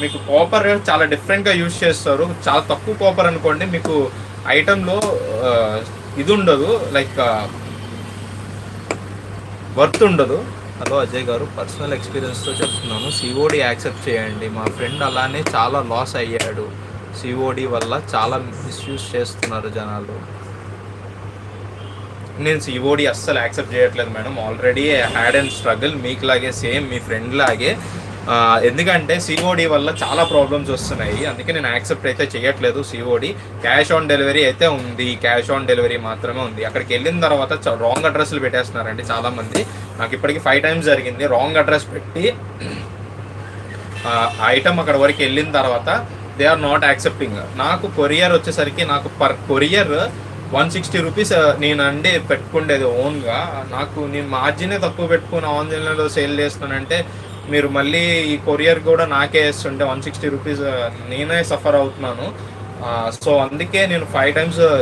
మీకు కాపర్ చాలా డిఫరెంట్గా యూజ్ చేస్తారు. చాలా తక్కువ కాపర్ అనుకోండి, మీకు ఐటెంలో ఇది ఉండదు, లైక్ వర్త్ ఉండదు. హలో అజయ్ గారు, పర్సనల్ ఎక్స్పీరియన్స్తో చెప్తున్నాను, సిఓడి యాక్సెప్ట్ చేయండి. మా ఫ్రెండ్ అలానే చాలా లాస్ అయ్యాడు. సిఓడి వల్ల చాలా మిస్యూజ్ చేస్తున్నారు జనాలు. నేను సిఓడి అస్సలు యాక్సెప్ట్ చేయట్లేదు మేడం. ఆల్రెడీ హ్యాడ్ అండ్ స్ట్రగుల్ మీకులాగే, సేమ్ మీ ఫ్రెండ్ లాగే. ఎందుకంటే సిఓడి వల్ల చాలా ప్రాబ్లమ్స్ వస్తున్నాయి, అందుకే నేను యాక్సెప్ట్ అయితే చేయట్లేదు సిఓడి. క్యాష్ ఆన్ డెలివరీ అయితే ఉంది, క్యాష్ ఆన్ డెలివరీ మాత్రమే ఉంది. అక్కడికి వెళ్ళిన తర్వాత రాంగ్ అడ్రస్లు పెట్టేస్తున్నారండి చాలామంది. నాకు ఇప్పటికి 5 times జరిగింది. రాంగ్ అడ్రస్ పెట్టి ఐటమ్ అక్కడ వరకు వెళ్ళిన తర్వాత దే ఆర్ నాట్ యాక్సెప్టింగ్. నాకు కొరియర్ వచ్చేసరికి నాకు పర్ కొరియర్ 160 రూపీస్ నేను పెట్టుకుండేది ఓన్గా. నేను మార్జినే తక్కువ పెట్టుకుని ఆన్లైన్లో సేల్ చేస్తున్నానంటే మీరు మళ్ళీ ఈ కొరియర్ కూడా నాకే వేస్తుంటే 160 రూపీస్ నేనే సఫర్ అవుతున్నాను. సో అందుకే నేను 5 times